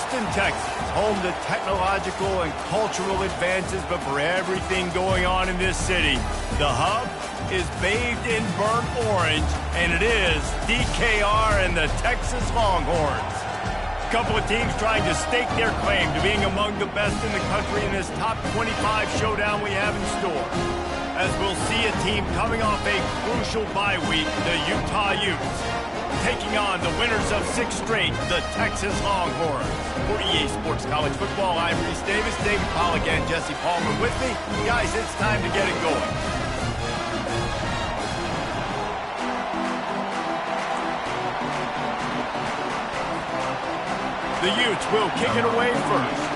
Austin, Texas, home to technological and cultural advances, but for everything going on in this city, the hub is bathed in burnt orange, and it is DKR and the Texas Longhorns. A couple of teams trying to stake their claim to being among the best in the country in this top 25 showdown we have in store. As we'll see a team coming off a crucial bye week, the Utah Utes, taking on the winners of 6 straight, the Texas Longhorns. For EA Sports College Football, I'm Reese Davis, David Pollack, and Jesse Palmer with me. Guys, it's time to get it going. The Utes will kick it away first.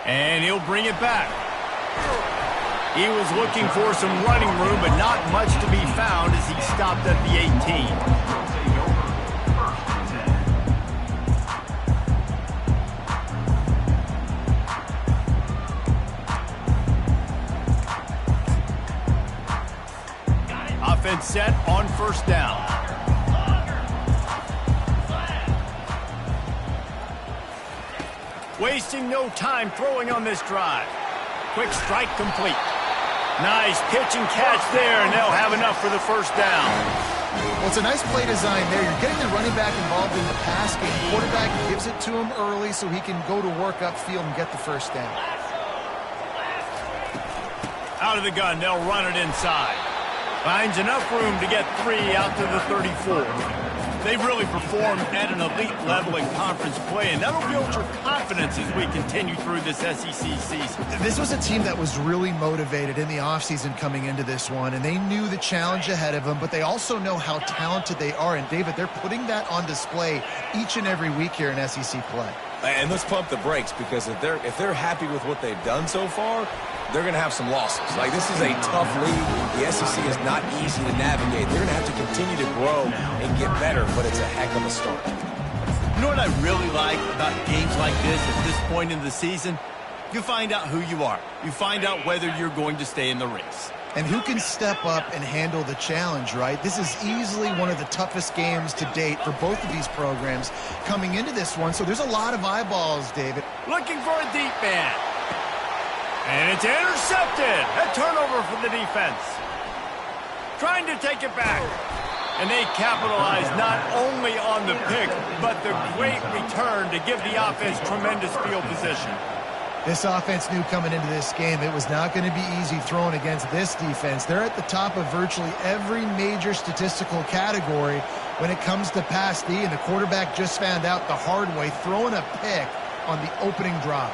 And he'll bring it back. He was looking for some running room, but not much to be found as he stopped at the 18. Offense set on first down. Wasting no time throwing on this drive. Quick strike complete. Nice pitch and catch there, and they'll have enough for the first down. Well, it's a nice play design there. You're getting the running back involved in the pass game. The quarterback gives it to him early so he can go to work upfield and get the first down. Out of the gun, they'll run it inside. Finds enough room to get 3 out to the 34. They've really performed at an elite level in conference play, and that'll build your confidence as we continue through this SEC season. This was a team that was really motivated in the offseason coming into this one, and they knew the challenge ahead of them, but they also know how talented they are. And, David, they're putting that on display each and every week here in SEC play. And let's pump the brakes, because if they're happy with what they've done so far, they're going to have some losses. Like, this is a tough league. The SEC is not easy to navigate. They're going to have to continue to grow and get better, but it's a heck of a start. You know what I really like about games like this at this point in the season? You find out who you are. You find out whether you're going to stay in the race. And who can step up and handle the challenge, right? This is easily one of the toughest games to date for both of these programs coming into this one. So there's a lot of eyeballs, David. Looking for a deep man. And it's intercepted. A turnover for the defense. Trying to take it back. And they capitalize not only on the pick, but the great return to give the offense tremendous field position. This offense knew coming into this game it was not going to be easy throwing against this defense. They're at the top of virtually every major statistical category when it comes to pass D, and the quarterback just found out the hard way, throwing a pick on the opening drive.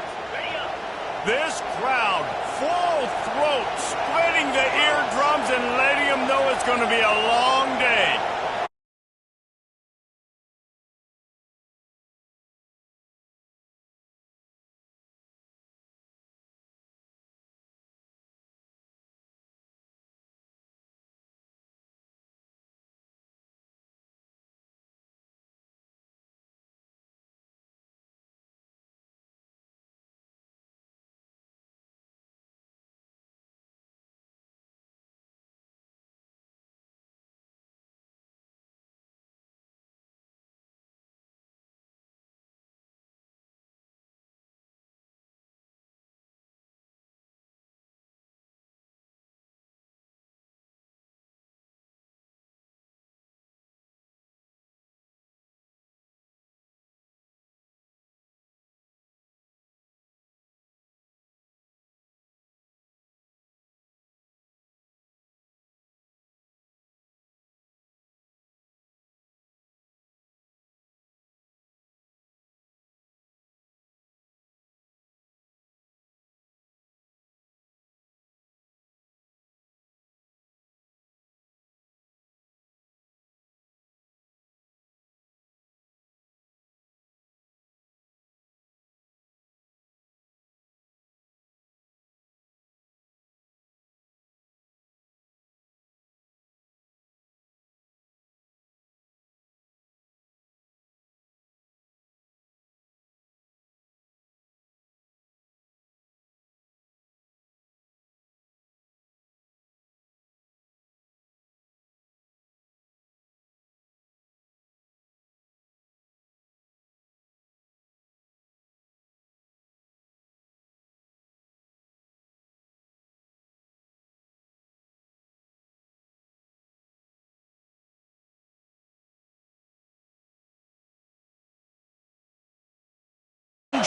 This crowd, full throat, splitting the eardrums and letting them know it's going to be a long day.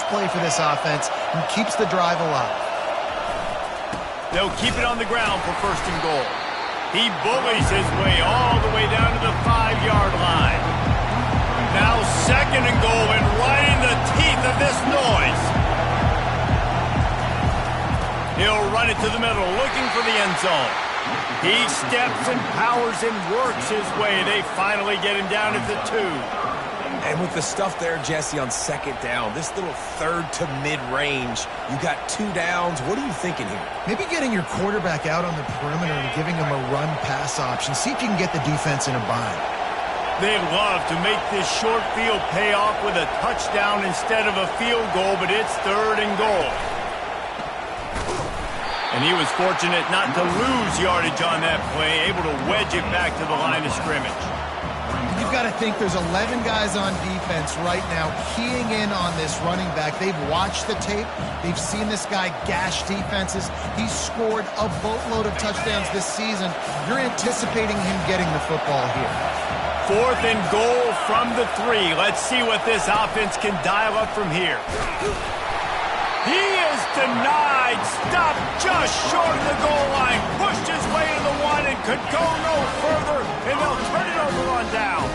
play for this offense and keeps the drive alive. They'll keep it on the ground for 1st and goal. He bullies his way all the way down to the 5-yard line. Now 2nd and goal, and right in the teeth of this noise. He'll run it to the middle, looking for the end zone. He steps and powers and works his way. They finally get him down at the 2. And with the stuff there, Jesse, on 2nd down, this little 3rd to mid-range, you got 2 downs. What are you thinking here? Maybe getting your quarterback out on the perimeter and giving him a run-pass option. See if you can get the defense in a bind. They love to make this short field pay off with a touchdown instead of a field goal, but it's 3rd and goal. And he was fortunate not to lose yardage on that play, able to wedge it back to the line of scrimmage. You've got to think there's 11 guys on defense right now keying in on this running back. They've watched the tape. They've seen this guy gash defenses. He's scored a boatload of touchdowns this season. You're anticipating him getting the football here. 4th and goal from the 3. Let's see what this offense can dial up from here. He is denied. Stopped just short of the goal line. Pushed his way to the 1 and could go no further. And they'll turn it over on down.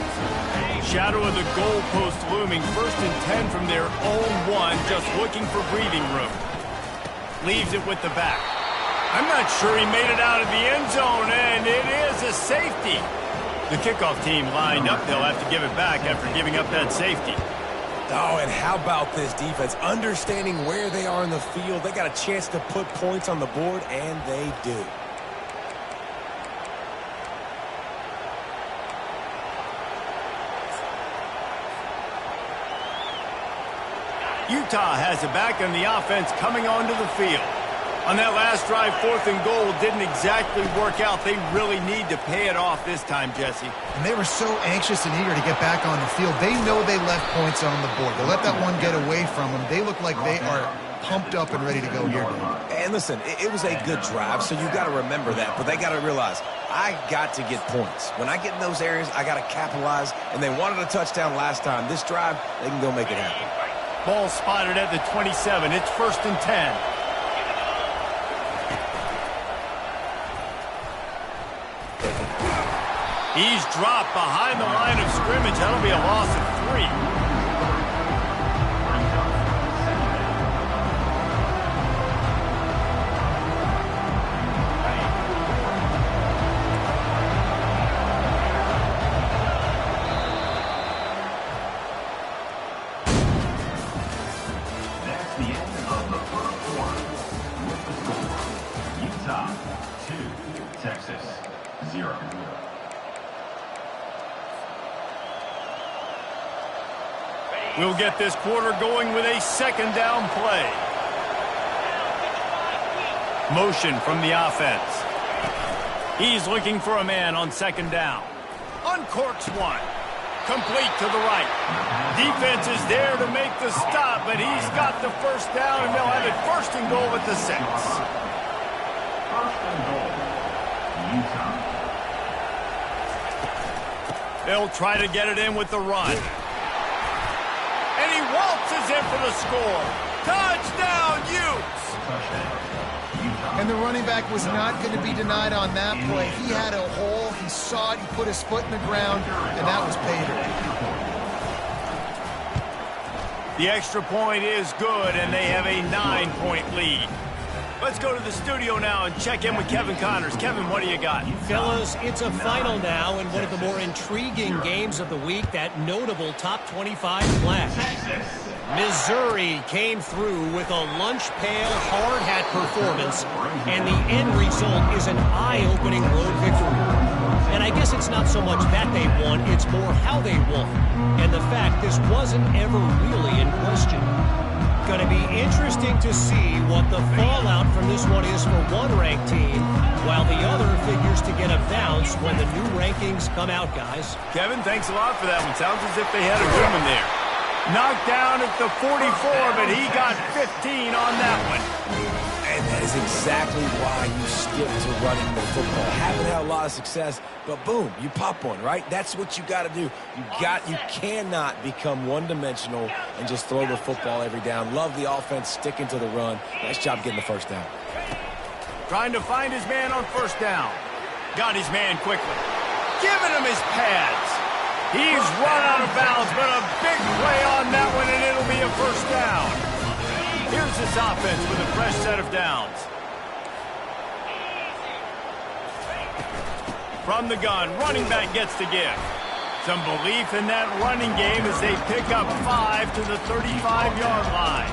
Shadow of the goalpost looming. 1st and 10 from their own 1. Just looking for breathing room. Leaves it with the back. I'm not sure he made it out of the end zone. And it is a safety. The kickoff team lined up. They'll have to give it back after giving up that safety. Oh, and how about this defense? Understanding where they are in the field. They got a chance to put points on the board, and they do. Utah has it back, and the offense coming onto the field. On that last drive, 4th and goal didn't exactly work out. They really need to pay it off this time, Jesse. And they were so anxious and eager to get back on the field. They know they left points on the board. They let that one get away from them. They look like they are pumped up and ready to go here, Dave. And listen, it was a good drive, so you got to remember that. But they got to realize, I got to get points. When I get in those areas, I got to capitalize. And they wanted a touchdown last time. This drive, they can go make it happen. Ball spotted at the 27. It's 1st and 10. He's dropped behind the line of scrimmage. That'll be a loss of 3. That's the end of the 1st quarter. With the score, Utah 2, Texas 0. We'll get this quarter going with a 2nd down play. Motion from the offense. He's looking for a man on 2nd down. Uncorks one. Complete to the right. Defense is there to make the stop, but he's got the 1st down, and they'll have it 1st and goal at the 6. 1st and goal, Utah. They'll try to get it in with the run. And he waltzes in for the score. Touchdown, Utes! And the running back was not going to be denied on that play. He had a hole. He saw it. He put his foot in the ground, and that was pay dirt. The extra point is good, and they have a 9-point lead. Let's go to the studio now and check in with Kevin Connors. Kevin, what do you got? Fellas, it's a final now in one of the more intriguing games of the week, that notable top 25 clash. Missouri came through with a lunch pail, hard hat performance, and the end result is an eye-opening road victory. And I guess it's not so much that they won, it's more how they won. And the fact this wasn't ever really in question. Going to be interesting to see what the fallout from this one is for one ranked team, while the other figures to get a bounce when the new rankings come out, guys. Kevin, thanks a lot for that one. Sounds as if they had a good one there. Knocked down at the 44, but he got 15 on that one. And is exactly why you stick to running the football. Haven't had a lot of success, but boom, you pop one, right? That's what you got to do. You cannot become one-dimensional and just throw the football every down. Love the offense sticking to the run. Nice job getting the first down. Trying to find his man on first down. Got his man quickly. Giving him his pads. He's run out of bounds, but a big play on that one, and it'll be a first down. Here's this offense with a fresh set of downs. From the gun, running back gets to give. Some belief in that running game as they pick up 5 to the 35-yard line.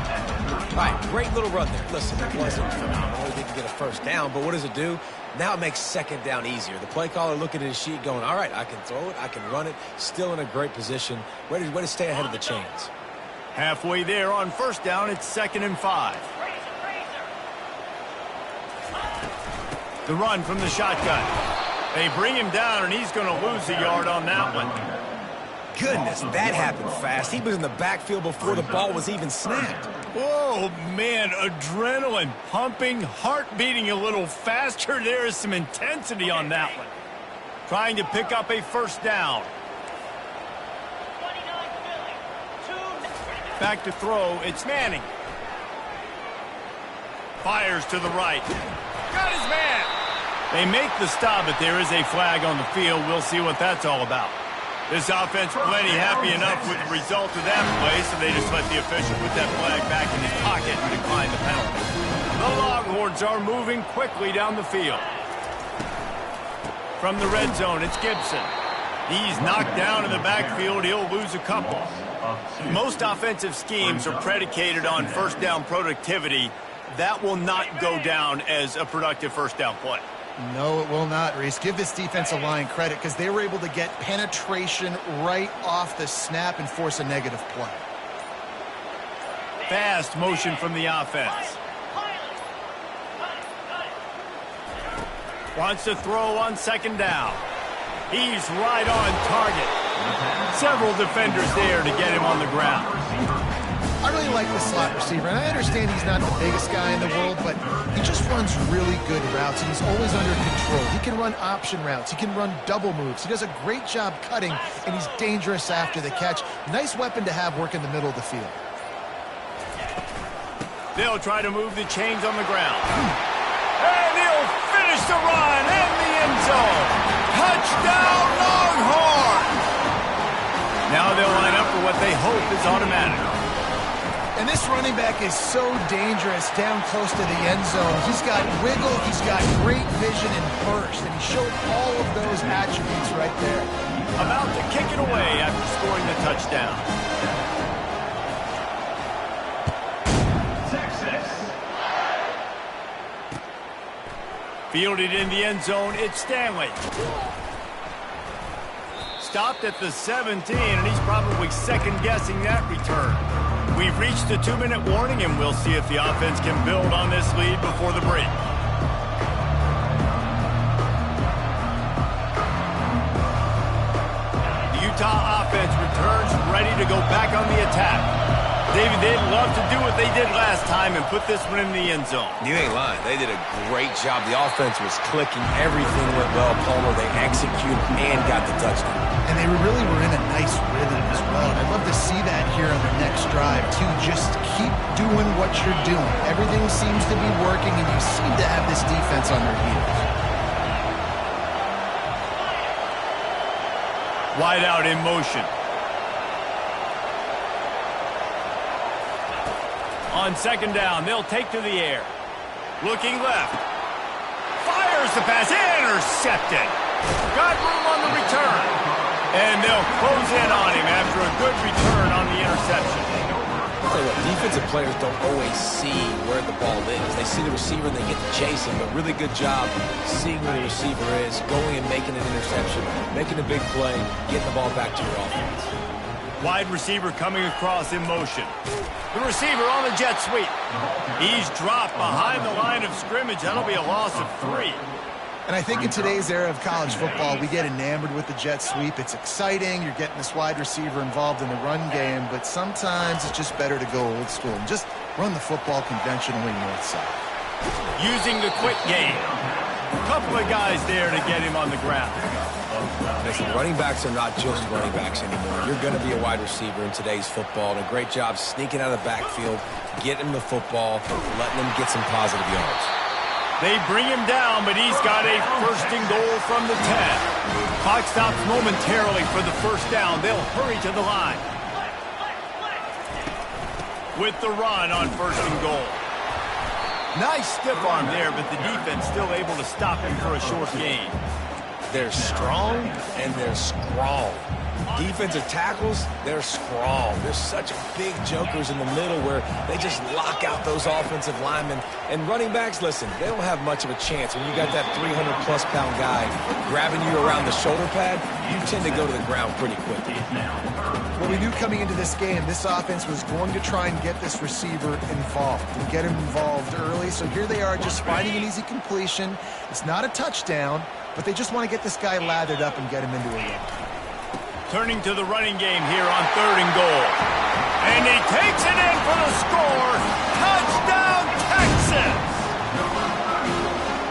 All right, great little run there. Listen, it wasn't phenomenal. He didn't get a first down, but what does it do? Now it makes second down easier. The play caller looking at his sheet going, all right, I can throw it, I can run it, still in a great position. Way to stay ahead of the chains. Halfway there on first down, it's 2nd and 5. The run from the shotgun. They bring him down, and he's going to lose a yard on that one. Goodness, that happened fast. He was in the backfield before the ball was even snapped. Oh, man, adrenaline pumping, heart beating a little faster. There is some intensity on that one. Trying to pick up a first down. Back to throw, it's Manning. Fires to the right. Got his man. They make the stop, but there is a flag on the field. We'll see what that's all about. This offense plenty happy enough with the result of that play, so they just let the official put that flag back in his pocket and decline the penalty. The Longhorns are moving quickly down the field. From the red zone, it's Gibson. He's knocked down in the backfield. He'll lose a couple. Most offensive schemes are predicated on first down productivity. That will not go down as a productive first down play. No, it will not, Reese. Give this defensive line credit because they were able to get penetration right off the snap and force a negative play. Fast motion from the offense. Wants to throw on second down. He's right on target. Several defenders there to get him on the ground. I really like the slot receiver, and I understand he's not the biggest guy in the world, but he just runs really good routes, and he's always under control. He can run option routes. He can run double moves. He does a great job cutting, and he's dangerous after the catch. Nice weapon to have work in the middle of the field. They'll try to move the chains on the ground. And he'll finish the run in the end zone. Touchdown, Longhorns! Now they'll line up for what they hope is automatic. And this running back is so dangerous down close to the end zone. He's got wiggle, he's got great vision and burst, and he showed all of those attributes right there. About to kick it away after scoring the touchdown. Texas. Fielded in the end zone, it's Stanley. Stopped at the 17, and he's probably second-guessing that return. We've reached the 2-minute warning, and we'll see if the offense can build on this lead before the break. The Utah offense returns ready to go back on the attack. David, they'd love to do what they did last time and put this one in the end zone. You ain't lying. They did a great job. The offense was clicking. Everything went well. Palmer, they executed and got the touchdown. And they really were in a nice rhythm as well. I'd love to see that here on the next drive, too. Just keep doing what you're doing. Everything seems to be working, and you seem to have this defense on their heels. Wide out in motion. On second down, they'll take to the air. Looking left. Fires the pass. Intercepted. Got room on the return. And they'll close in on him after a good return on the interception. I'll tell you what, defensive players don't always see where the ball is. They see the receiver and they get to chase him, but really good job seeing where the receiver is, going and making an interception, making a big play, getting the ball back to your offense. Wide receiver coming across in motion. The receiver on the jet sweep. He's dropped behind the line of scrimmage. That'll be a loss of 3. And I think in today's era of college football, we get enamored with the jet sweep. It's exciting. You're getting this wide receiver involved in the run game, but sometimes it's just better to go old school and just run the football conventionally north side. using the quick game. A couple of guys there to get him on the ground. Listen, running backs are not just running backs anymore. You're going to be a wide receiver in today's football, and a great job sneaking out of the backfield, getting him the football, letting him get some positive yards. They bring him down, but he's got a first and goal from the 10. Clock stops momentarily for the first down. They'll hurry to the line. With the run on first and goal. Nice stiff arm there, but the defense still able to stop him for a short gain. They're strong and they're scrawl. Defensive tackles, they're scrawl. They're such big jokers in the middle where they just lock out those offensive linemen. And running backs, listen, they don't have much of a chance. When you got that 300-plus pound guy grabbing you around the shoulder pad, you tend to go to the ground pretty quickly. Well, we knew coming into this game, this offense was going to try and get this receiver involved and get him involved early. So here they are just finding an easy completion. It's not a touchdown, but they just want to get this guy lathered up and get him into a run. Turning to the running game here on third and goal. And he takes it in for the score. Touchdown, Texas!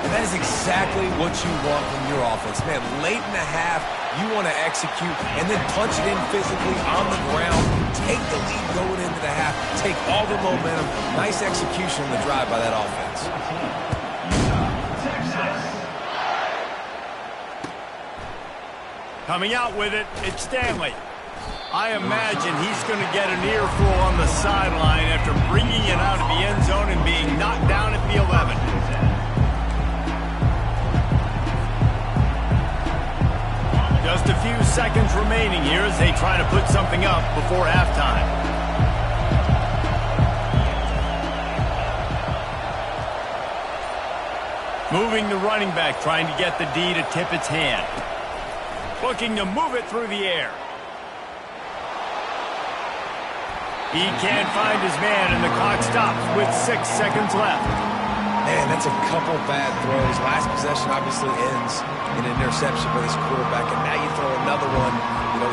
And that is exactly what you want from your offense. Man, late in the half, you want to execute and then punch it in physically on the ground. Take the lead going into the half. Take all the momentum. Nice execution on the drive by that offense. Coming out with it, it's Stanley. I imagine he's going to get an earful on the sideline after bringing it out of the end zone and being knocked down at the 11. Just a few seconds remaining here as they try to put something up before halftime. Moving the running back, trying to get the D to tip its hand. Looking to move it through the air. He can't find his man, and the clock stops with 6 seconds left. Man, that's a couple bad throws. Last possession obviously ends in an interception by this quarterback, and now you throw another one,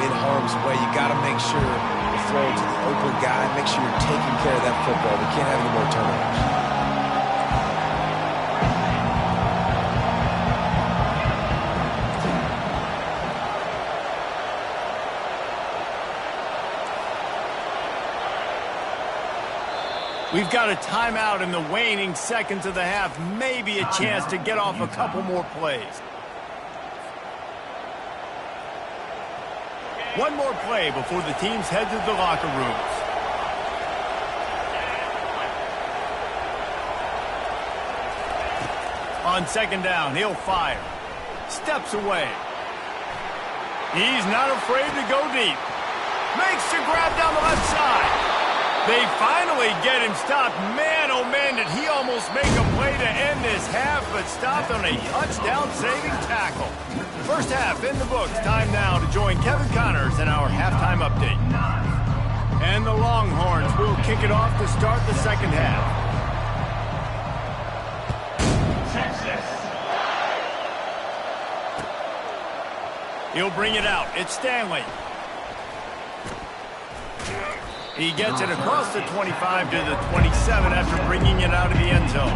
in harm's way. You got to make sure you throw it to the open guy. Make sure you're taking care of that football. We can't have any more turnovers. We've got a timeout in the waning seconds of the half. Maybe a chance to get off a couple more plays. One more play before the teams head to the locker rooms. On second down, he'll fire. Steps away. He's not afraid to go deep. Makes the grab down the left side. They finally get him stopped. Man, oh man, did he almost make a play to end this half, but stopped on a touchdown-saving tackle. First half in the books. Time now to join Kevin Connors in our halftime update. And the Longhorns will kick it off to start the second half. Texas. He'll bring it out. It's Stanley. He gets it across the 25 to the 27 after bringing it out of the end zone.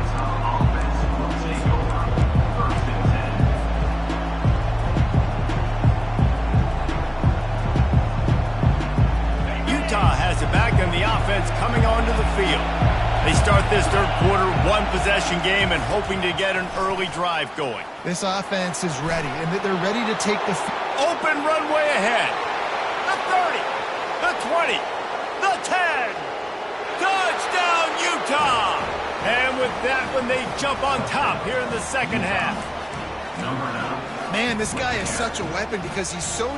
Utah has it back and the offense coming onto the field. They start this third quarter one-possession game and hoping to get an early drive going. This offense is ready, and they're ready to take the open runway ahead. The 30, the 20. The 10. Touchdown, Utah! And with that one, they jump on top here in the second half. Man, this guy is such a weapon because he's so...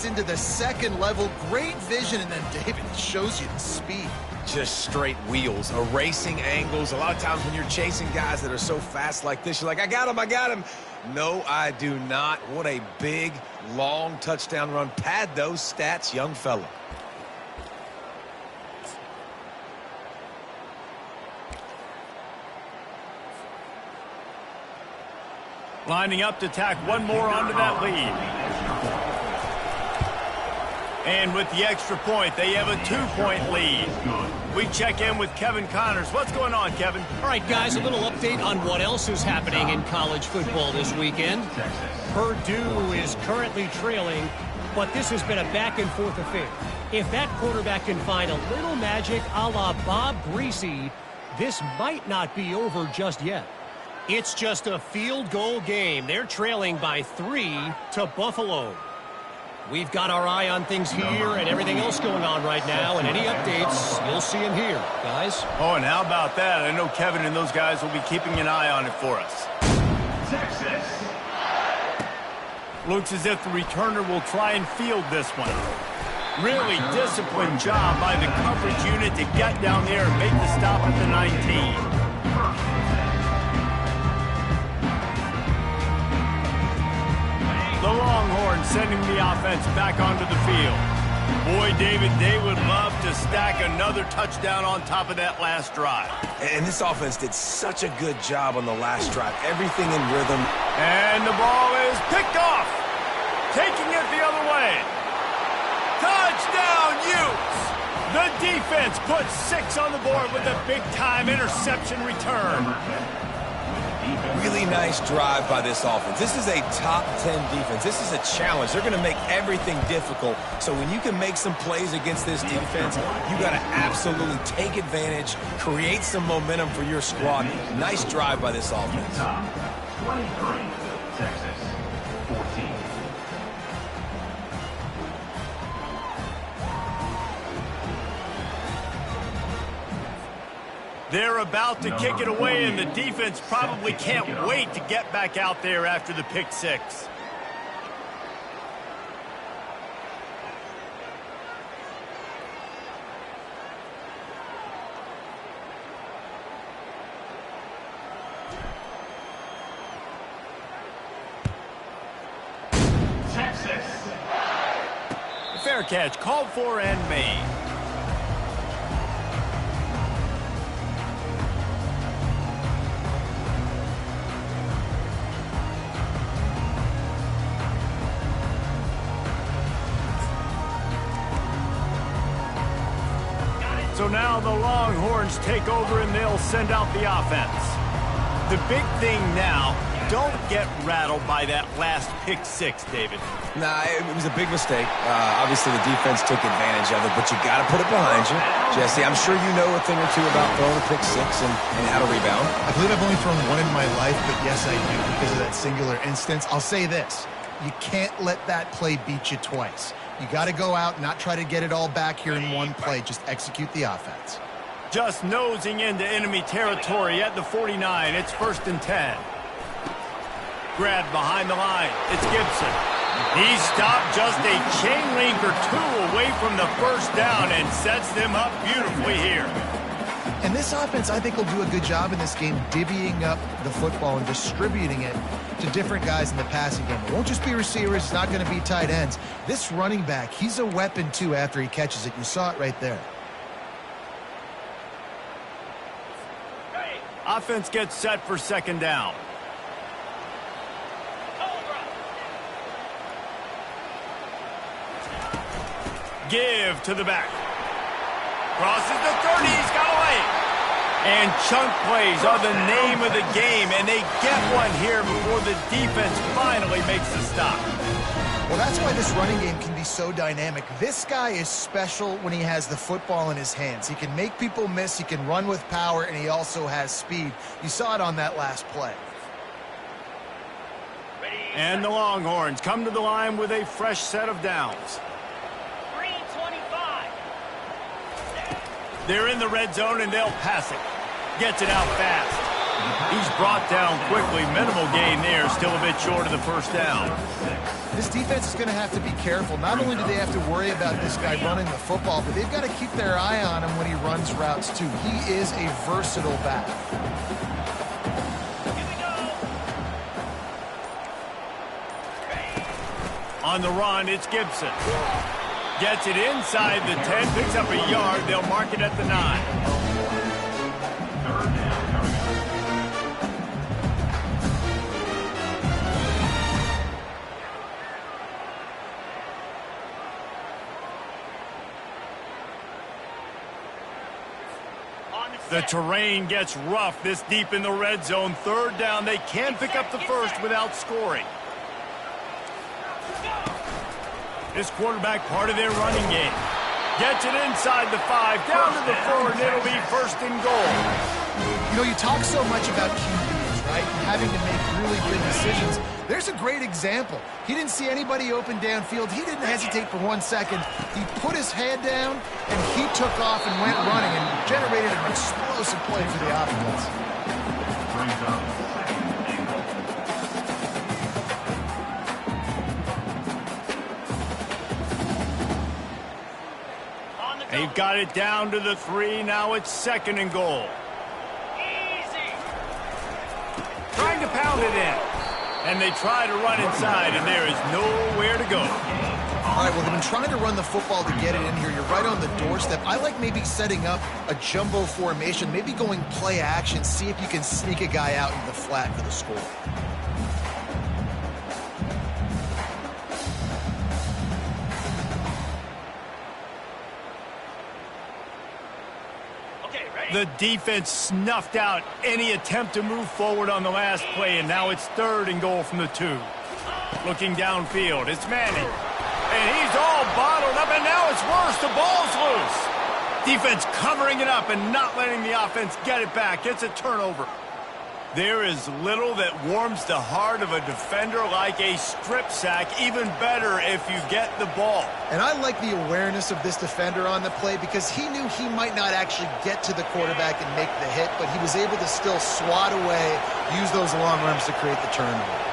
gets into the second level. Great vision, and then David shows you the speed. Just straight wheels, erasing angles. A lot of times when you're chasing guys that are so fast like this, you're like, I got him, I got him. No, I do not. What a big, long touchdown run. Pad those stats, young fella. Lining up to tack one more onto that lead. And with the extra point, they have a 2-point lead. We check in with Kevin Connors. What's going on, Kevin? All right, guys, a little update on what else is happening in college football this weekend. Purdue is currently trailing, but this has been a back-and-forth affair. If that quarterback can find a little magic a la Bob Greasy, this might not be over just yet. It's just a field goal game. They're trailing by 3 to Buffalo. We've got our eye on things here and everything else going on right now, and any updates, you'll see them here, guys. Oh, and how about that? I know Kevin and those guys will be keeping an eye on it for us. Texas. Looks as if the returner will try and field this one. Really disciplined job by the coverage unit to get down there and make the stop at the 19. The Longhorns sending the offense back onto the field. Boy, David, they would love to stack another touchdown on top of that last drive. And this offense did such a good job on the last drive. Everything in rhythm. And the ball is picked off. Taking it the other way. Touchdown, Utes! The defense puts 6 on the board with a big-time interception return. Really nice drive by this offense. This is a top 10 defense. This is a challenge. They're going to make everything difficult. So when you can make some plays against this defense, you got to absolutely take advantage, create some momentum for your squad. Nice drive by this offense. 23, Texas, 14. They're about to kick it away, and the defense probably can't wait to get back out there after the pick 6. Texas. Fair catch, called for and made. So now the Longhorns take over and they'll send out the offense. The big thing now, don't get rattled by that last pick 6, David. Nah, it was a big mistake. Obviously, the defense took advantage of it, but you got to put it behind you. Jesse, I'm sure you know a thing or two about throwing a pick 6 and how to rebound. I believe I've only thrown one in my life, but yes, I do because of that singular instance. I'll say this. You can't let that play beat you twice. You got to go out and not try to get it all back here in one play. Just execute the offense. Just nosing into enemy territory at the 49. It's 1st and 10. Grabbed behind the line. It's Gibson. He stopped just a chain link or 2 away from the first down and sets them up beautifully here. And this offense, I think, will do a good job in this game divvying up the football and distributing it to different guys in the passing game. It won't just be receivers. It's not going to be tight ends. This running back, he's a weapon, too, after he catches it. You saw it right there. Offense gets set for 2nd down. Give to the back. Crosses the 30. He's got away. And chunk plays are the name of the game, and they get one here before the defense finally makes the stop. Well, that's why this running game can be so dynamic. This guy is special when he has the football in his hands. He can make people miss, he can run with power, and he also has speed. You saw it on that last play. And the Longhorns come to the line with a fresh set of downs. They're in the red zone, and they'll pass it. Gets it out fast. He's brought down quickly. Minimal gain there. Still a bit short of the first down. This defense is going to have to be careful. Not only do they have to worry about this guy running the football, but they've got to keep their eye on him when he runs routes too. He is a versatile back. On the run, it's Gibson. Gets it inside the 10, picks up a yard. They'll mark it at the 9. The terrain gets rough this deep in the red zone. Third down, they can pick up the first without scoring. This quarterback part of their running game. Gets it inside the 5, down to the 4, and it'll be first and goal. You know, you talk so much about QBs, right? Having to make really big decisions. There's a great example. He didn't see anybody open downfield. He didn't hesitate for 1 second. He put his head down, and he took off and went running and generated an explosive play for the offense. They've got it down to the 3. Now it's second and goal. Easy. Trying to pound it in. And they try to run inside, and there is nowhere to go. All right, well, they've been trying to run the football to get it in here. You're right on the doorstep. I like maybe setting up a jumbo formation, maybe going play action, see if you can sneak a guy out in the flat for the score. The defense snuffed out any attempt to move forward on the last play, and now it's third and goal from the 2. Looking downfield, it's Manning. And he's all bottled up, and now it's worse. The ball's loose. Defense covering it up and not letting the offense get it back. It's a turnover. There is little that warms the heart of a defender like a strip sack. Even better if you get the ball. And I like the awareness of this defender on the play because he knew he might not actually get to the quarterback and make the hit, but he was able to still swat away, use those long arms to create the turnover.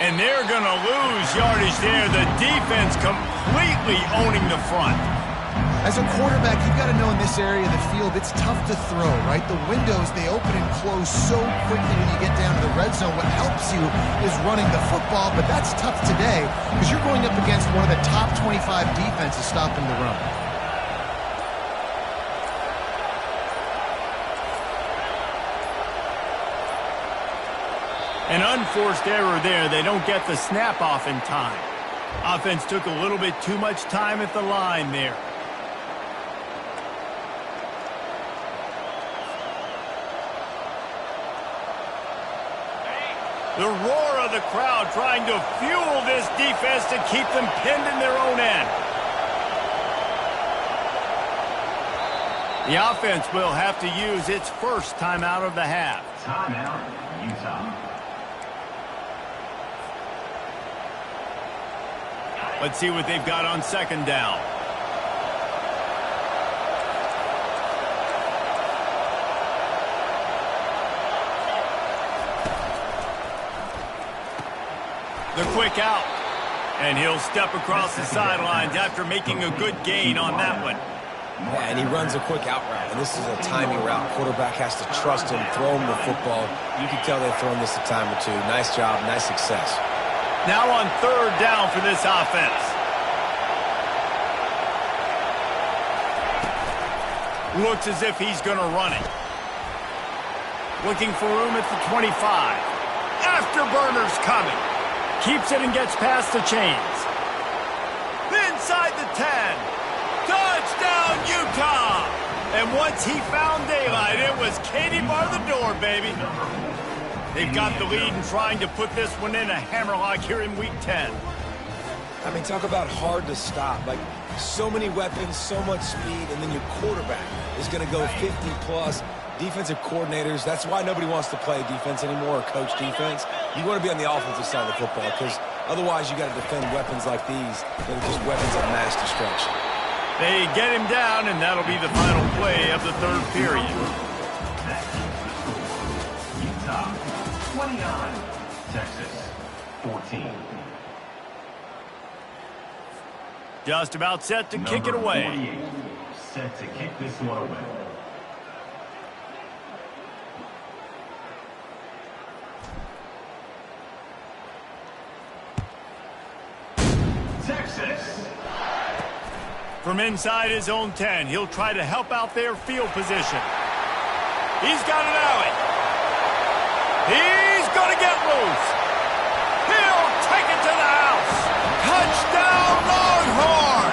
And they're going to lose yardage there. The defense completely owning the front. As a quarterback, you've got to know in this area of the field, it's tough to throw, right? The windows, they open and close so quickly when you get down to the red zone. What helps you is running the football, but that's tough today because you're going up against one of the top 25 defenses stopping the run. An unforced error there. They don't get the snap off in time. Offense took a little bit too much time at the line there. The roar of the crowd trying to fuel this defense to keep them pinned in their own end. The offense will have to use its first timeout of the half. Timeout, Utah. Let's see what they've got on second down. The quick out. And he'll step across the sidelines after making a good gain on that one. Yeah, and he runs a quick out route, and this is a timing route. Quarterback has to trust him, throw him the football. You can tell they've thrown this a time or two. Nice job, nice success. Now on third down for this offense. Looks as if he's going to run it. Looking for room at the 25. Afterburner's coming. Keeps it and gets past the chains. Inside the 10. Touchdown, Utah! And once he found daylight, it was Katie bar the door, baby. They've got the lead and trying to put this one in a hammerlock here in Week 10. I mean, talk about hard to stop. Like, so many weapons, so much speed, and then your quarterback is going to go 50-plus. Defensive coordinators, that's why nobody wants to play defense anymore or coach defense. You want to be on the offensive side of the football because Otherwise, you got to defend weapons like these that are just weapons of mass destruction. They get him down, and that'll be the final play of the third period. That keeps the score. Utah, 29. Texas, 14. Just about set to kick it away. 48, set to kick this one away. Texas. From inside his own 10, he'll try to help out their field position. He's got an alley. He's going to get loose. He'll take it to the house. Touchdown, Longhorn!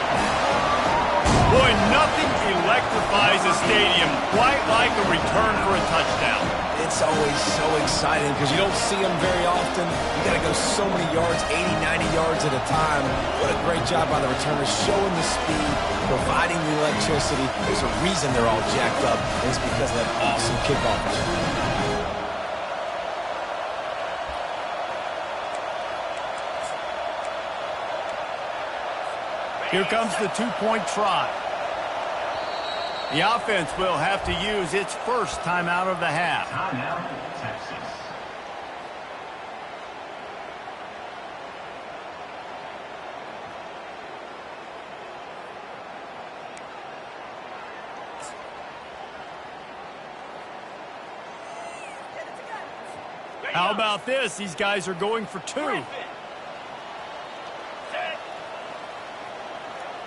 Boy, nothing electrifies a stadium quite like a return for a touchdown. It's always so exciting because you don't see them very often. You got to go so many yards, 80, 90 yards at a time. What a great job by the returners, showing the speed, providing the electricity. There's a reason they're all jacked up, and it's because of that awesome kickoff return. Here comes the two-point try. The offense will have to use its first timeout of the half. Timeout, Texas. How about this? These guys are going for two.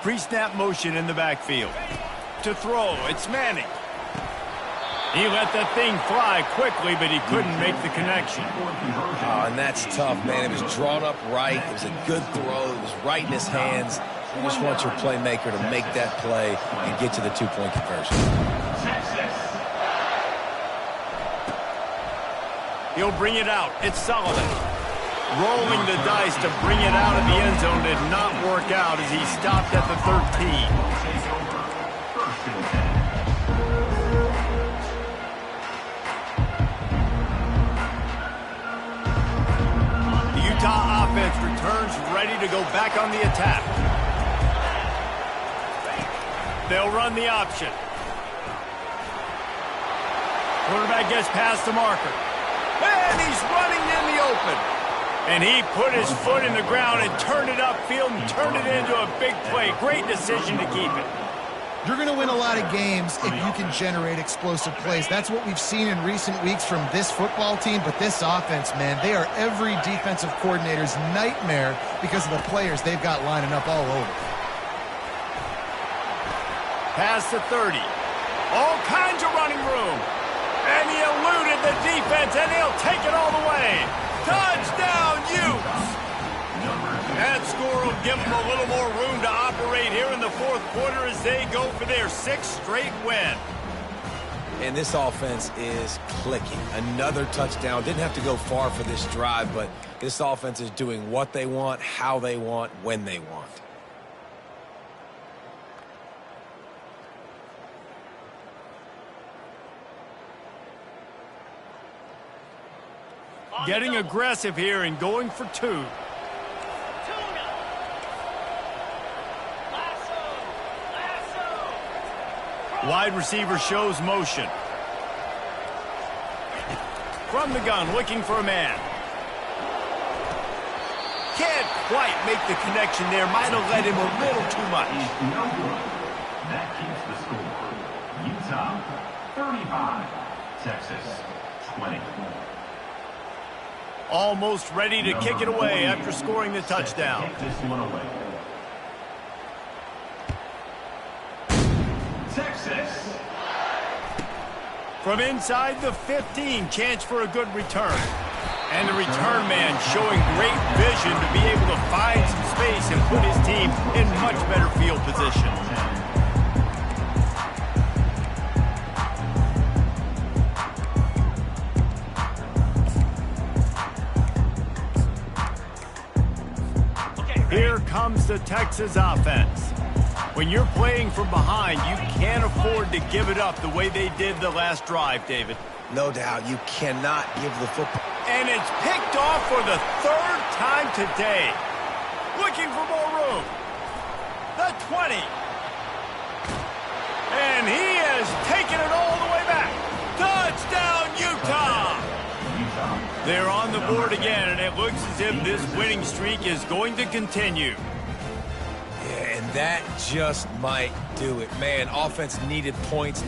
Pre-snap motion in the backfield. To throw, it's Manning. He let that thing fly quickly, but he couldn't make the connection. Oh, and that's tough, man. It was drawn up right. It was a good throw. It was right in his hands. You just want your playmaker to make that play and get to the two-point conversion. He'll bring it out. It's Sullivan. Rolling the dice to bring it out of the end zone did not work out as he stopped at the 13. Utah offense returns ready to go back on the attack. They'll run the option. Quarterback gets past the marker. And he's running in the open. And he put his foot in the ground and turned it upfield and turned it into a big play. Great decision to keep it. You're going to win a lot of games if you can generate explosive plays. That's what we've seen in recent weeks from this football team, but this offense, man, they are every defensive coordinator's nightmare because of the players they've got lining up all over. Past the 30. All kinds of running room. And he eluded the defense, and he'll take it all the way. Touchdown, Utes! That score will give them a little more room to operate here in the fourth quarter as they go for their sixth straight win. And this offense is clicking. Another touchdown. Didn't have to go far for this drive, but this offense is doing what they want, how they want, when they want. Getting aggressive here and going for two. Wide receiver shows motion. From the gun, looking for a man. Can't quite make the connection there. Might have led him a little too much. No good. That keeps the score. Utah, 35. Texas, 20. Almost ready to kick it away after scoring the touchdown. Kick this one away. Texas. From inside the 15, chance for a good return. And the return man showing great vision to be able to find some space and put his team in much better field position. Here comes the Texas offense. When you're playing from behind, you can't afford to give it up the way they did the last drive, David. No doubt, you cannot give the football. And it's picked off for the third time today. Looking for more room. The 20. And he has taken it all the way back. Touchdown, Utah! They're on the board again, and it looks as if this winning streak is going to continue. Yeah, and that just might do it. Man, offense needed points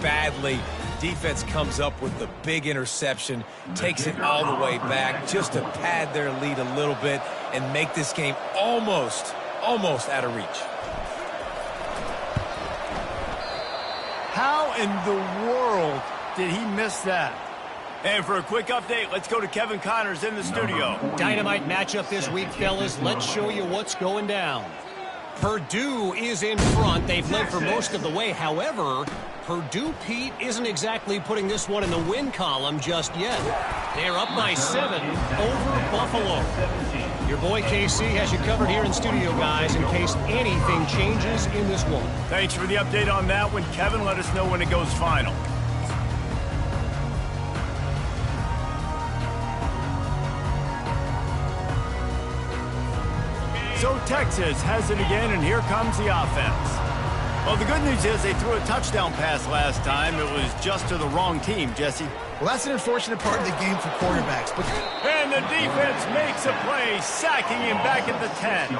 badly. Defense comes up with the big interception, takes it all the way back just to pad their lead a little bit and make this game almost out of reach. How in the world did he miss that? And for a quick update, let's go to Kevin Connors in the studio. Dynamite matchup this week, fellas. Let's show you what's going down. Purdue is in front. They've led for most of the way. However, Purdue, Pete, isn't exactly putting this one in the win column just yet. They're up by 7 over Buffalo. Your boy KC has you covered here in studio, guys, in case anything changes in this one. Thanks for the update on that one, Kevin. Let us know when it goes final. So Texas has it again, and here comes the offense. Well, the good news is they threw a touchdown pass last time. It was just to the wrong team, Jesse. Well, that's an unfortunate part of the game for quarterbacks. And the defense makes a play, sacking him back at the 10.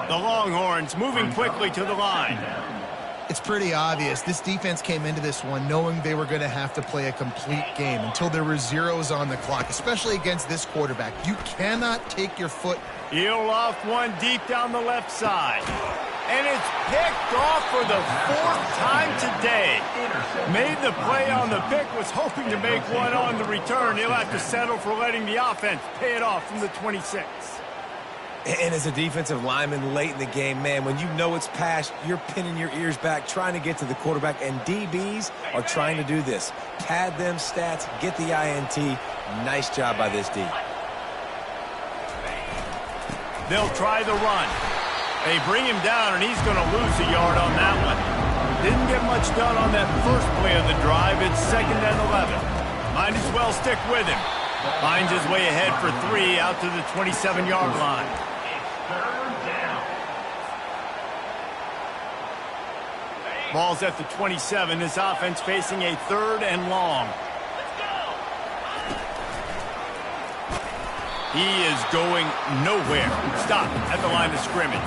The Longhorns moving quickly to the line. It's pretty obvious. This defense came into this one knowing they were going to have to play a complete game until there were zeros on the clock, especially against this quarterback. You cannot take your foot. He'll off one deep down the left side. And it's picked off for the 4th time today. Made the play on the pick, was hoping to make one on the return. He'll have to settle for letting the offense pay it off from the 26. And as a defensive lineman late in the game, man, when you know it's past, you're pinning your ears back, trying to get to the quarterback, and DBs are trying to do this. Pad them stats, get the INT. Nice job by this D. They'll try the run. They bring him down, and he's going to lose a yard on that one. Didn't get much done on that first play of the drive. It's 2nd and 11. Might as well stick with him. Finds his way ahead for 3 out to the 27-yard line. Ball's at the 27. This offense facing a 3rd and long. He is going nowhere. Stop at the line of scrimmage.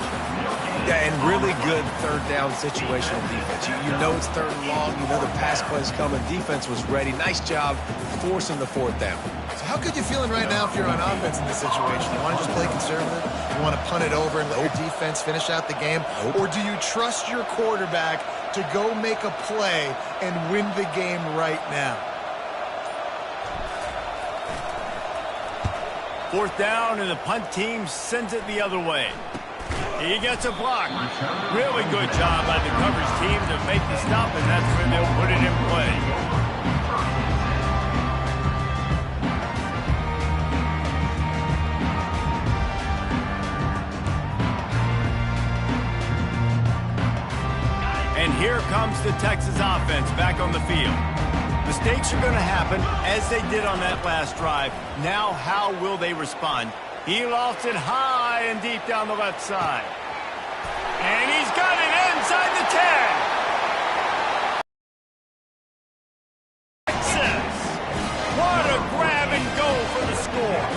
Yeah, and really good 3rd down situational defense. You know it's 3rd and long. You know the pass play's coming. Defense was ready. Nice job forcing the 4th down. So how good you feeling right now if you're on offense in this situation? You want to just play conservative? You want to punt it over and let your defense finish out the game? Or do you trust your quarterback to go make a play and win the game right now? 4th down, and the punt team sends it the other way. He gets a block. Really good job by the coverage team to make the stop, and that's where they'll put it in play. And here comes the Texas offense back on the field. Mistakes are going to happen, as they did on that last drive. Now, how will they respond? He lofts it high and deep down the left side. And he's got it inside the 10. Texas! What a grab and go for the score.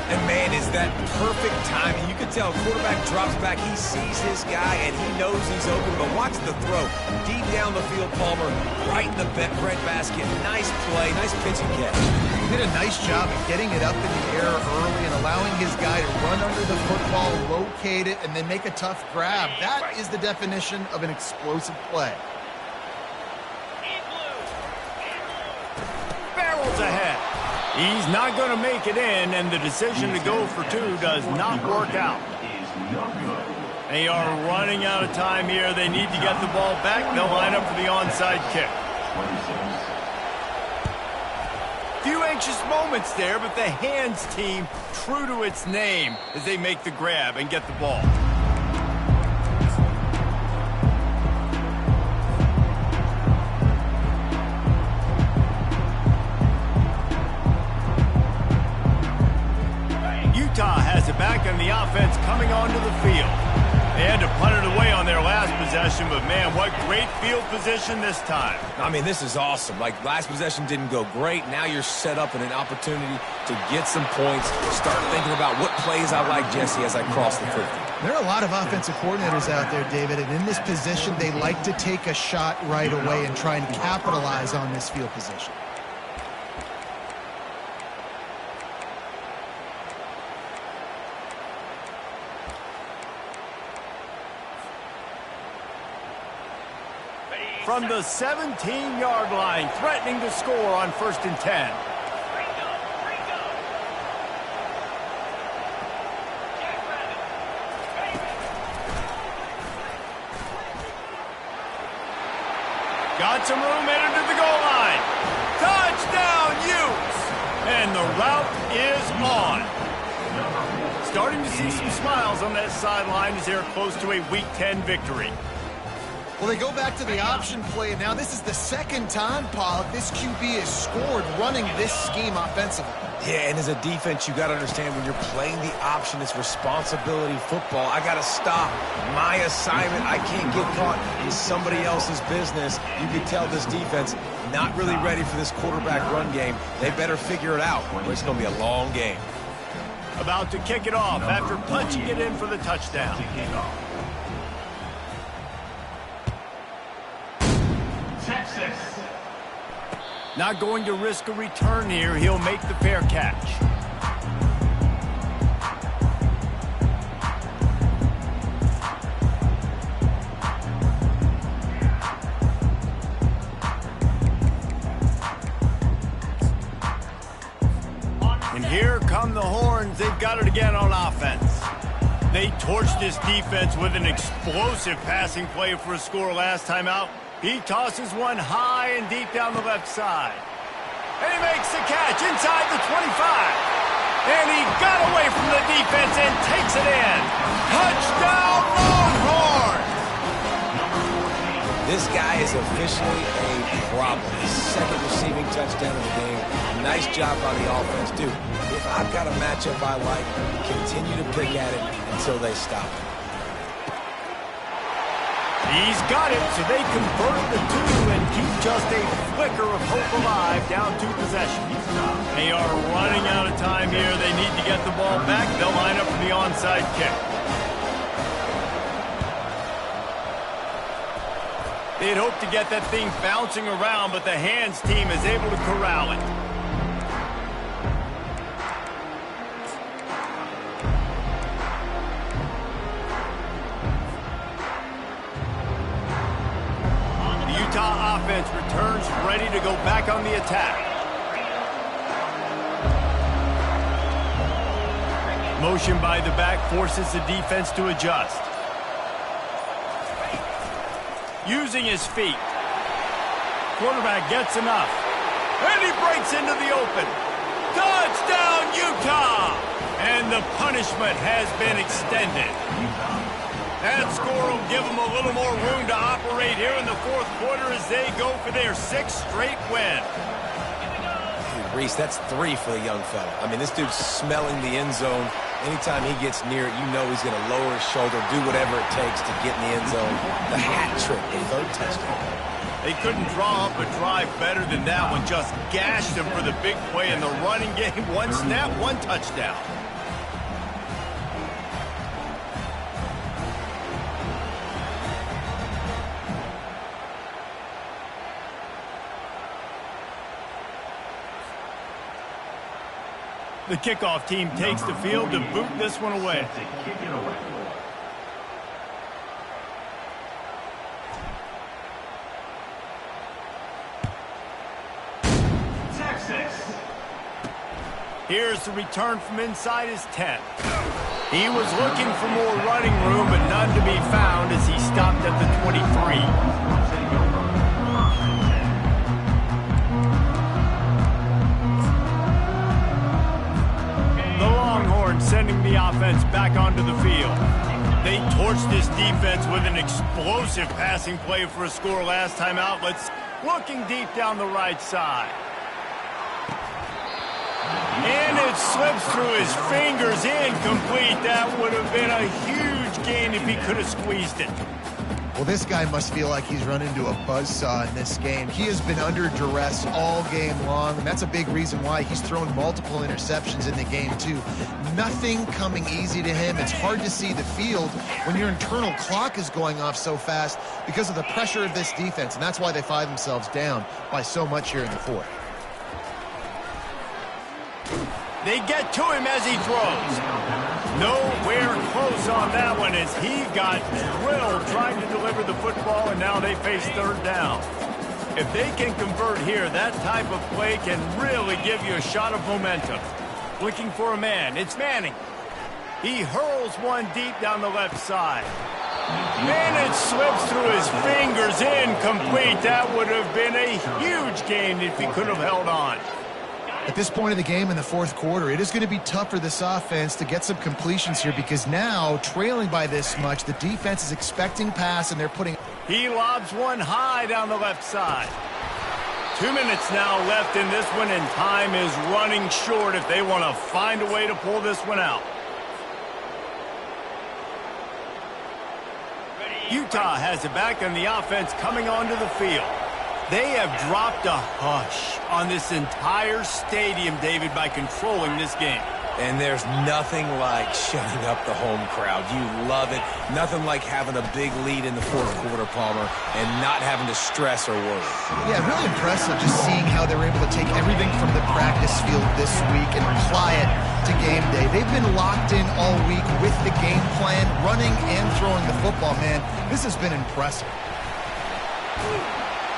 And, man, is that perfect timing. You can tell quarterback drops back. He sees his guy, and he knows he's open. But watch the throw. Deep down the field, Palmer, right in the breadbasket. Nice play, nice pitch and catch. He did a nice job of getting it up in the air early and allowing his guy to run under the football, locate it, and then make a tough grab. That is the definition of an explosive play. Barrels ahead. He's not going to make it in, and the decision to go for 2 does not work out. They are running out of time here. They need to get the ball back. They'll line up for the onside kick. Few anxious moments there, but the hands team true to its name as they make the grab and get the ball. offense coming onto the field. They had to punt it away on their last possession, but man, what great field position this time. I mean, this is awesome. Like, last possession didn't go great. Now you're set up in an opportunity to get some points. Start thinking about what plays I like, Jesse, as I cross the 50. There are a lot of offensive coordinators out there, David, and in this position, they like to take a shot right away and try and capitalize on this field position. From the 17-yard line, threatening to score on 1st and 10. Got some room, headed to the goal line. Touchdown, Utes! And the route is on. Starting to see some smiles on that sideline as they're close to a Week 10 victory. Well, they go back to the option play, and now this is the second time, Pollock, this QB has scored running this scheme offensively. Yeah, and as a defense, you got to understand when you're playing the option, it's responsibility football. I got to stop my assignment. I can't get caught in somebody else's business. You can tell this defense not really ready for this quarterback run game. They better figure it out, or it's going to be a long game. About to kick it off after punching it in for the touchdown. Not going to risk a return here. He'll make the fair catch. And here come the Horns. They've got it again on offense. They torched this defense with an explosive passing play for a score last time out. He tosses one high and deep down the left side. And he makes the catch inside the 25. And he got away from the defense and takes it in. Touchdown, Longhorn! This guy is officially a problem. His second receiving touchdown of the game. Nice job by the offense, dude. If I've got a matchup I like, continue to pick at it until they stop it. He's got it, so they convert the two and keep just a flicker of hope alive down 2 possessions. They are running out of time here. They need to get the ball back. They'll line up for the onside kick. They'd hoped to get that thing bouncing around, but the hands team is able to corral it. Utah offense returns ready to go back on the attack. Motion by the back forces the defense to adjust. Using his feet. Quarterback gets enough. And he breaks into the open. Touchdown, Utah! And the punishment has been extended. That score will give them a little more room to operate here in the 4th quarter as they go for their 6th straight win. Dude, Reese, that's 3 for the young fella. I mean, this dude's smelling the end zone. Anytime he gets near it, you know he's going to lower his shoulder, do whatever it takes to get in the end zone. The hat trick, the 3rd touchdown. They couldn't draw up a drive better than that one. Just gashed them for the big play in the running game. 1 snap, 1 touchdown. The kickoff team takes the field to boot this one away. Texas. Here's the return from inside his 10. He was looking for more running room, but none to be found as he stopped at the 23. Sending the offense back onto the field. They torched this defense with an explosive passing play for a score last time out. Looking deep down the right side. And it slips through his fingers, incomplete. That would have been a huge gain if he could have squeezed it. Well, this guy must feel like he's run into a buzzsaw in this game. He has been under duress all game long, and that's a big reason why he's thrown multiple interceptions in the game, too. Nothing coming easy to him. It's hard to see the field when your internal clock is going off so fast because of the pressure of this defense, and that's why they find themselves down by so much here in the fourth. They get to him as he throws. Nowhere close on that one as he got drilled trying to deliver the football, and now they face third down. If they can convert here, that type of play can really give you a shot of momentum. Looking for a man. It's Manning. He hurls one deep down the left side. And it slips through his fingers, incomplete. That would have been a huge gain if he could have held on. At this point of the game in the fourth quarter, it is going to be tough for this offense to get some completions here because now, trailing by this much, the defense is expecting pass and they're putting... He lobs one high down the left side. 2 minutes now left in this one, and time is running short if they want to find a way to pull this one out. Utah has it back on the offense coming onto the field. They have dropped a hush on this entire stadium, David, by controlling this game. And there's nothing like shutting up the home crowd. You love it. Nothing like having a big lead in the fourth quarter, Palmer, and not having to stress or worry. Yeah, really impressive just seeing how they were able to take everything from the practice field this week and apply it to game day. They've been locked in all week with the game plan, running and throwing the football, man. This has been impressive.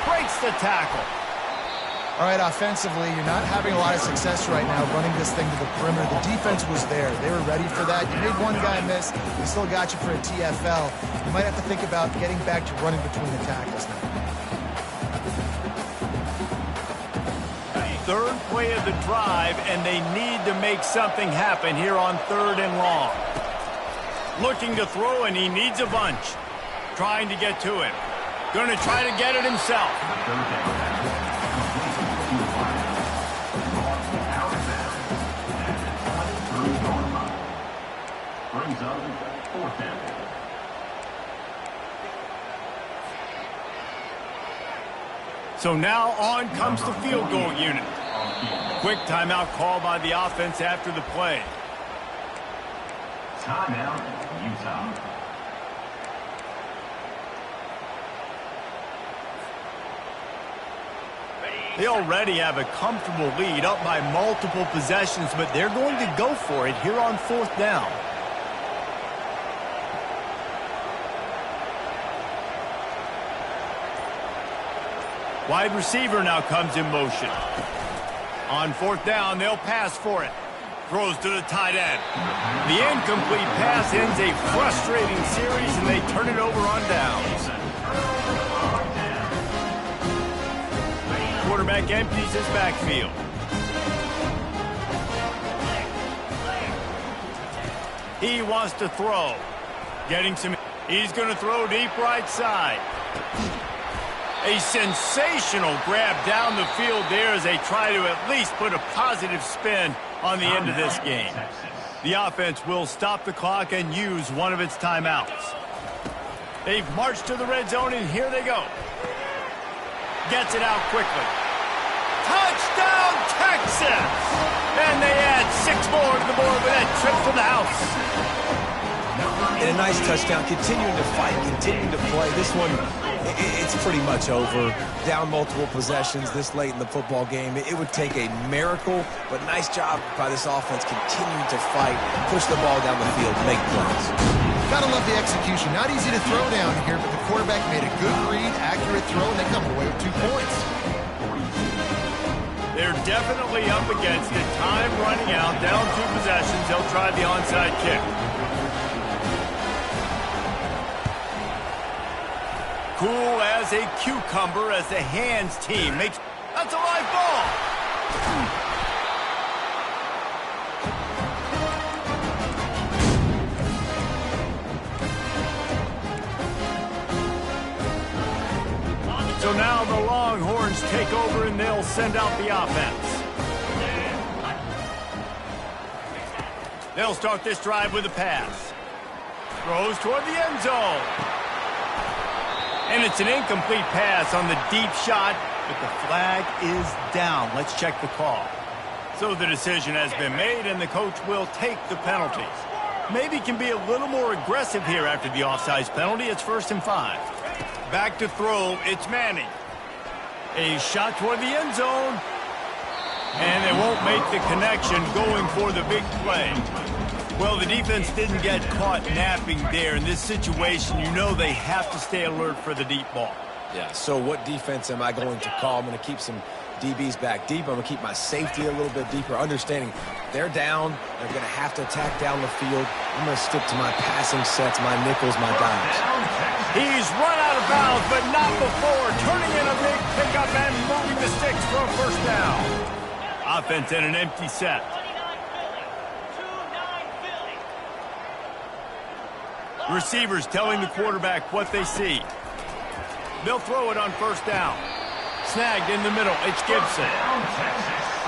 Breaks the tackle. All right, offensively, you're not having a lot of success right now running this thing to the perimeter. The defense was there. They were ready for that. You made one guy miss. They still got you for a TFL. You might have to think about getting back to running between the tackles now. Third play of the drive, and they need to make something happen here on 3rd and long. Looking to throw, and he needs a bunch. Trying to get to him. Going to try to get it himself. Brings up 4th down. So now on comes the field goal unit. Quick timeout call by the offense after the play. Timeout, Utah. They already have a comfortable lead up by multiple possessions, but they're going to go for it here on 4th down. Wide receiver now comes in motion. On 4th down, they'll pass for it. Throws to the tight end. The incomplete pass ends a frustrating series, and they turn it over on downs. Quarterback empties his backfield. He wants to throw. Getting some... He's going to throw deep right side. A sensational grab down the field there as they try to at least put a positive spin on the end of this game. The offense will stop the clock and use one of its timeouts. They've marched to the red zone, and here they go. Gets it out quickly. Touchdown, Texas! And they add 6 more to the board with that trip to the house. And a nice touchdown, continuing to fight, continuing to play. This one, it's pretty much over. Down multiple possessions this late in the football game. It would take a miracle, but nice job by this offense continuing to fight, push the ball down the field, make plays. Gotta love the execution. Not easy to throw down here, but the quarterback made a good read, accurate throw, and they come away with 2 points. They're definitely up against it. Time running out, down 2 possessions. They'll try the onside kick. Cool as a cucumber as the hands team makes... That's a live ball! So now the Longhorns take over and they'll send out the offense. They'll start this drive with a pass. Throws toward the end zone. And it's an incomplete pass on the deep shot, but the flag is down. Let's check the call. So the decision has been made, and the coach will take the penalties. Maybe can be a little more aggressive here after the offsides penalty. It's 1st and 5. Back to throw. It's Manning. A shot toward the end zone. And they won't make the connection going for the big play. Well, the defense didn't get caught napping there. In this situation, you know they have to stay alert for the deep ball. Yeah, so what defense am I going to call? I'm going to keep some DBs back deep. I'm going to keep my safety a little bit deeper, understanding they're down. They're going to have to attack down the field. I'm going to stick to my passing sets, my nickels, my dimes. He's run out of bounds, but not before. Turning in a big pickup and moving the sticks for a 1st down. Offense in an empty set. Receivers telling the quarterback what they see. They'll throw it on 1st down. Snagged in the middle. It's Gibson.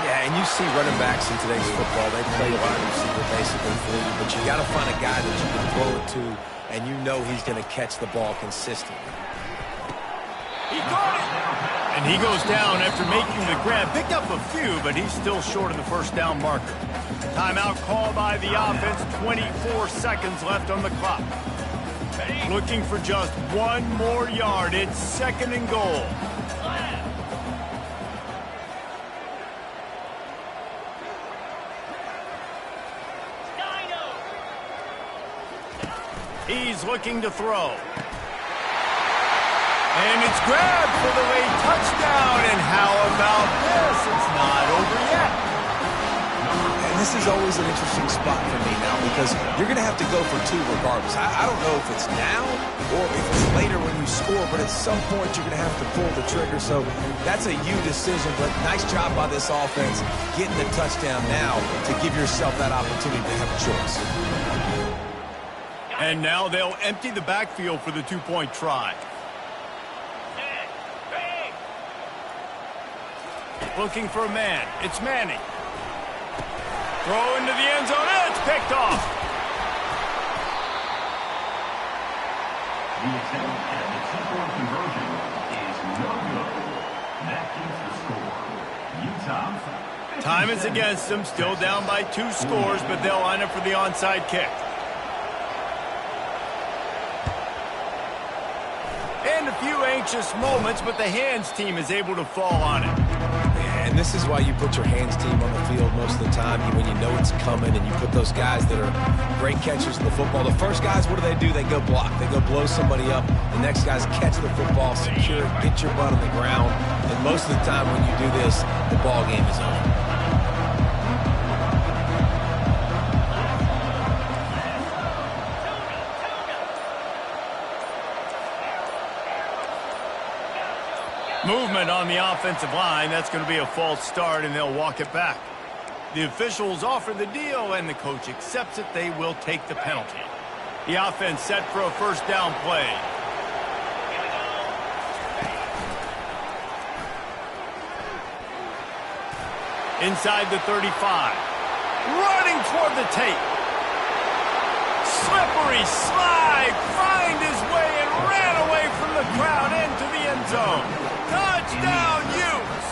Yeah, and you see running backs in today's football, they play wide receiver basically free, but you got to find a guy that you can throw it to, and you know he's going to catch the ball consistently. He caught it! And he goes down after making the grab. Picked up a few, but he's still short of the 1st down marker. Timeout called by the offense. 24 seconds left on the clock. Looking for just one more yard. It's 2nd and goal. He's looking to throw. And it's grabbed for the late touchdown. And how about this? It's not over yet. And this is always an interesting spot for me now because you're going to have to go for 2 regardless. I don't know if it's now or if it's later when you score, but at some point you're going to have to pull the trigger. So that's a you decision, but nice job by this offense getting the touchdown now to give yourself that opportunity to have a choice. And now they'll empty the backfield for the 2-point try. Looking for a man. It's Manning. Throw into the end zone. It's picked off. The attempt at the 2-point conversion is no good. That keeps the score. Utah. Time is against them. Still down by 2 scores, but they'll line up for the onside kick. And a few anxious moments, but the hands team is able to fall on it. And this is why you put your hands team on the field most of the time when you know it's coming, and you put those guys that are great catchers of the football. The first guys, what do? They go block. They go blow somebody up. The next guys catch the football, secure it, get your butt on the ground. And most of the time when you do this, the ball game is over. Movement on the offensive line. That's going to be a false start, and they'll walk it back. The officials offer the deal, and the coach accepts it. They will take the penalty. The offense set for a 1st down play. Inside the 35. Running toward the tape. Slippery slide. Find his way and ran away from the crowd into the end zone. Touchdown, Utes!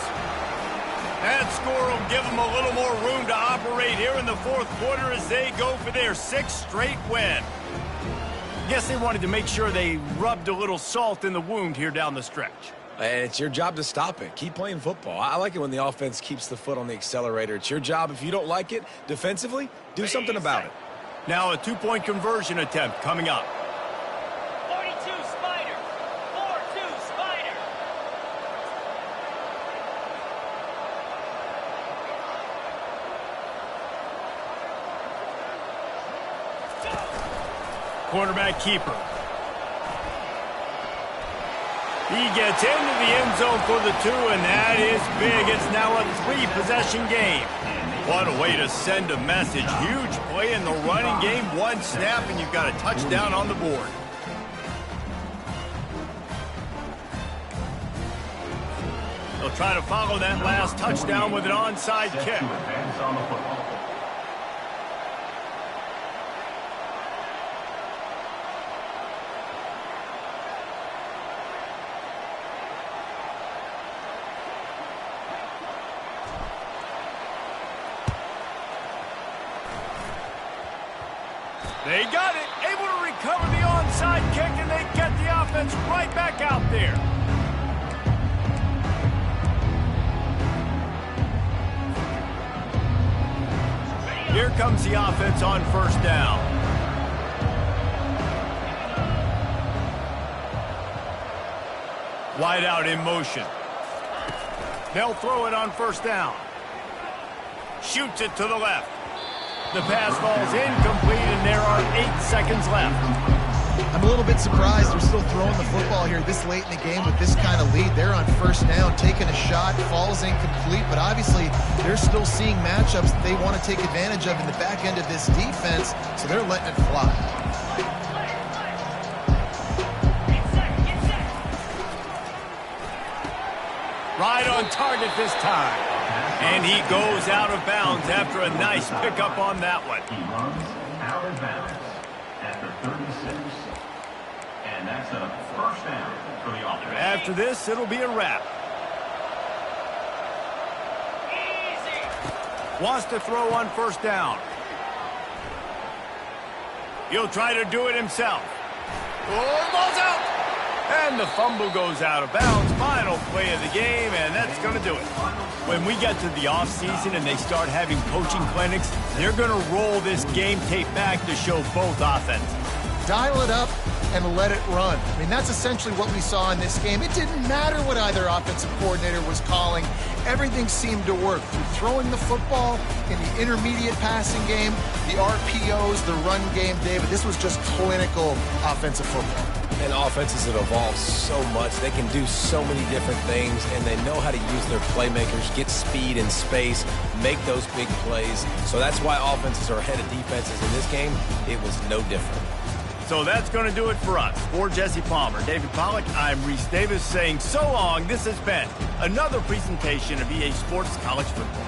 That score will give them a little more room to operate here in the 4th quarter as they go for their 6th straight win. Guess they wanted to make sure they rubbed a little salt in the wound here down the stretch. And it's your job to stop it. Keep playing football. I like it when the offense keeps the foot on the accelerator. It's your job. If you don't like it defensively, do something about it. Now a 2-point conversion attempt coming up. Quarterback keeper. He gets into the end zone for the 2, and that is big. It's now a 3-possession game. What a way to send a message. Huge play in the running game. 1 snap, and you've got a touchdown on the board. They'll try to follow that last touchdown with an onside kick. They got it. Able to recover the onside kick, and they get the offense right back out there. Here comes the offense on first down. Wide out in motion. They'll throw it on first down. Shoots it to the left. The pass falls incomplete, and there are 8 seconds left. I'm a little bit surprised they're still throwing the football here this late in the game with this kind of lead. They're on first down, taking a shot, falls incomplete, but obviously they're still seeing matchups that they want to take advantage of in the back end of this defense, so they're letting it fly. Right on target this time. And he goes out of bounds after a nice pickup on that one. He runs out of bounds at the 36. And that's a first down for the offense. After this, it'll be a wrap. Wants to throw on first down. He'll try to do it himself. Oh, ball's out! And the fumble goes out of bounds. Final play of the game, and that's going to do it. When we get to the offseason and they start having coaching clinics, they're going to roll this game tape back to show both offenses. Dial it up and let it run. I mean, that's essentially what we saw in this game. It didn't matter what either offensive coordinator was calling. Everything seemed to work. Through throwing the football, in the intermediate passing game, the RPOs, the run game, David, this was just clinical offensive football. And offenses have evolved so much. They can do so many different things, and they know how to use their playmakers, get speed and space, make those big plays. So that's why offenses are ahead of defenses in this game. It was no different. So that's going to do it for us. For Jesse Palmer, David Pollack, I'm Reese Davis saying so long. This has been another presentation of EA Sports College Football.